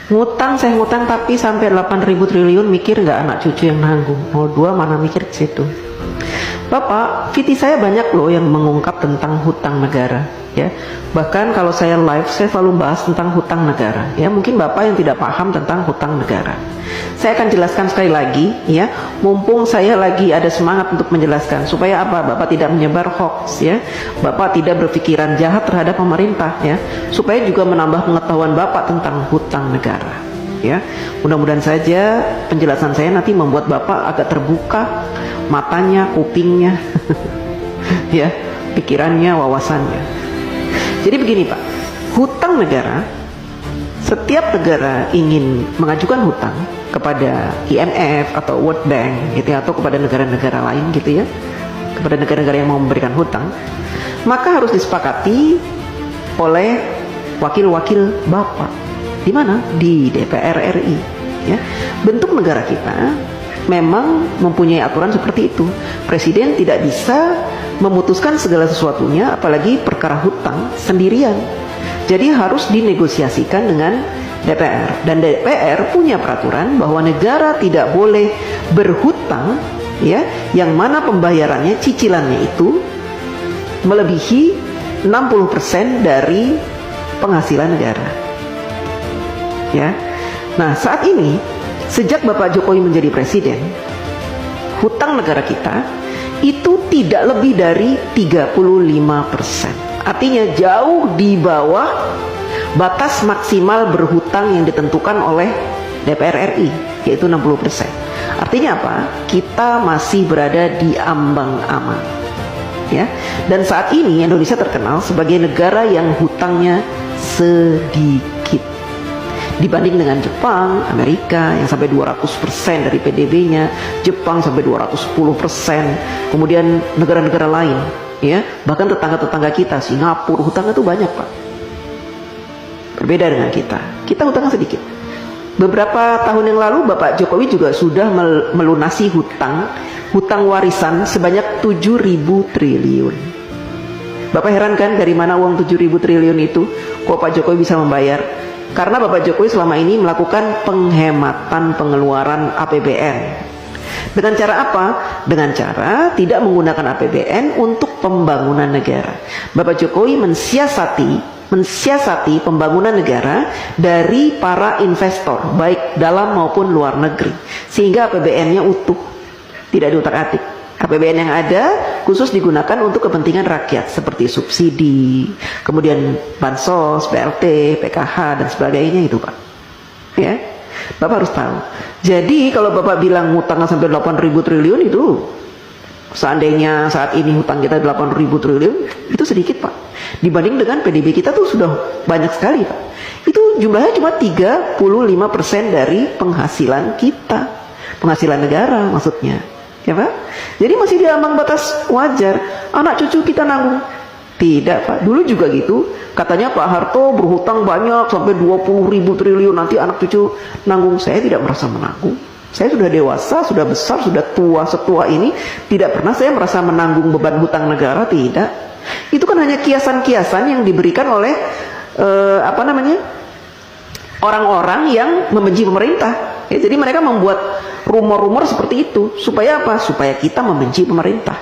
Ngutang, saya ngutang tapi sampai 8.000 triliun, mikir nggak anak cucu yang nanggung? 02 mana mikir ke situ. Bapak, VT saya banyak loh yang mengungkap tentang hutang negara, ya. Bahkan kalau saya live, saya selalu bahas tentang hutang negara, ya. Mungkin Bapak yang tidak paham tentang hutang negara, saya akan jelaskan sekali lagi, ya. Mumpung saya lagi ada semangat untuk menjelaskan, supaya apa? Bapak tidak menyebar hoax, ya. Bapak tidak berpikiran jahat terhadap pemerintah, ya. Supaya juga menambah pengetahuan Bapak tentang hutang negara, ya. Mudah-mudahan saja penjelasan saya nanti membuat Bapak agak terbuka matanya, kupingnya, ya, pikirannya, wawasannya. Jadi begini Pak, hutang negara, setiap negara ingin mengajukan hutang kepada IMF atau World Bank gitu ya, atau kepada negara-negara lain gitu ya, kepada negara-negara yang mau memberikan hutang, maka harus disepakati oleh wakil-wakil Bapak. Di mana? Di DPR RI, ya. Bentuk negara kita memang mempunyai aturan seperti itu. Presiden tidak bisa memutuskan segala sesuatunya, apalagi perkara hutang sendirian. Jadi harus dinegosiasikan dengan DPR. Dan DPR punya peraturan bahwa negara tidak boleh berhutang, ya, yang mana pembayarannya, cicilannya itu melebihi 60% dari penghasilan negara. Ya. Nah, saat ini sejak Bapak Jokowi menjadi presiden, hutang negara kita itu tidak lebih dari 35%. Artinya jauh di bawah batas maksimal berhutang yang ditentukan oleh DPR RI, yaitu 60%. Artinya apa? Kita masih berada di ambang aman, ya. Dan saat ini Indonesia terkenal sebagai negara yang hutangnya sedikit dibanding dengan Jepang, Amerika yang sampai 200% dari PDB-nya, Jepang sampai 210%, kemudian negara-negara lain, ya, bahkan tetangga-tetangga kita, Singapura, hutangnya tuh banyak Pak. Berbeda dengan kita hutangnya sedikit. Beberapa tahun yang lalu Bapak Jokowi juga sudah melunasi hutang warisan sebanyak 7.000 triliun. Bapak heran kan dari mana uang 7.000 triliun itu? Kok Pak Jokowi bisa membayar? Karena Bapak Jokowi selama ini melakukan penghematan pengeluaran APBN. Dengan cara apa? Dengan cara tidak menggunakan APBN untuk pembangunan negara. Bapak Jokowi mensiasati pembangunan negara dari para investor, baik dalam maupun luar negeri, sehingga APBN-nya utuh, tidak diutak-atik. APBN yang ada khusus digunakan untuk kepentingan rakyat seperti subsidi, kemudian bansos, BLT, PKH dan sebagainya itu Pak. Ya, Bapak harus tahu. Jadi kalau Bapak bilang hutangnya sampai 8.000 triliun itu, seandainya saat ini hutang kita 8.000 triliun, itu sedikit Pak. Dibanding dengan PDB kita tuh sudah banyak sekali Pak. Itu jumlahnya cuma 35% dari penghasilan kita, penghasilan negara maksudnya. Ya Pak? Jadi masih di ambang batas wajar. Anak cucu kita nanggung. Tidak Pak, dulu juga gitu. Katanya Pak Harto berhutang banyak sampai 20.000 triliun, nanti anak cucu nanggung. Saya tidak merasa menanggung. Saya sudah dewasa, sudah besar, sudah tua, setua ini, tidak pernah saya merasa menanggung beban hutang negara, tidak. Itu kan hanya kiasan-kiasan yang diberikan oleh orang-orang yang membenci pemerintah. Ya, jadi mereka membuat rumor-rumor seperti itu supaya apa? Supaya kita membenci pemerintah.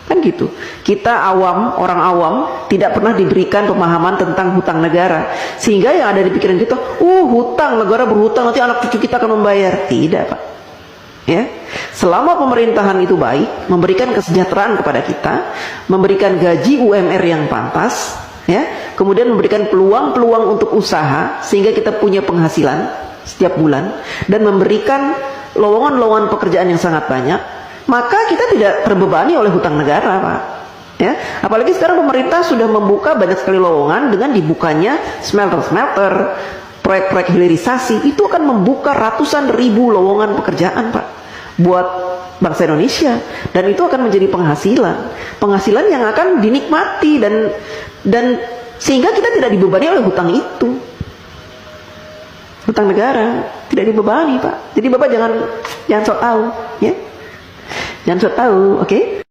Kan gitu. Kita awam, orang awam tidak pernah diberikan pemahaman tentang hutang negara, sehingga yang ada di pikiran kita, hutang, negara berhutang, nanti anak cucu kita akan membayar. Tidak Pak. Ya, selama pemerintahan itu baik, memberikan kesejahteraan kepada kita, memberikan gaji UMR yang pantas, ya, kemudian memberikan peluang-peluang untuk usaha sehingga kita punya penghasilan setiap bulan, dan memberikan lowongan-lowongan pekerjaan yang sangat banyak, maka kita tidak terbebani oleh hutang negara Pak. Ya, apalagi sekarang pemerintah sudah membuka banyak sekali lowongan dengan dibukanya smelter-smelter, proyek-proyek hilirisasi, itu akan membuka ratusan ribu lowongan pekerjaan Pak buat bangsa Indonesia, dan itu akan menjadi penghasilan yang akan dinikmati dan sehingga kita tidak dibebani oleh hutang itu. Hutang negara tidak dibebani Pak. Jadi Bapak jangan sok tahu, ya. Jangan sok tahu, oke?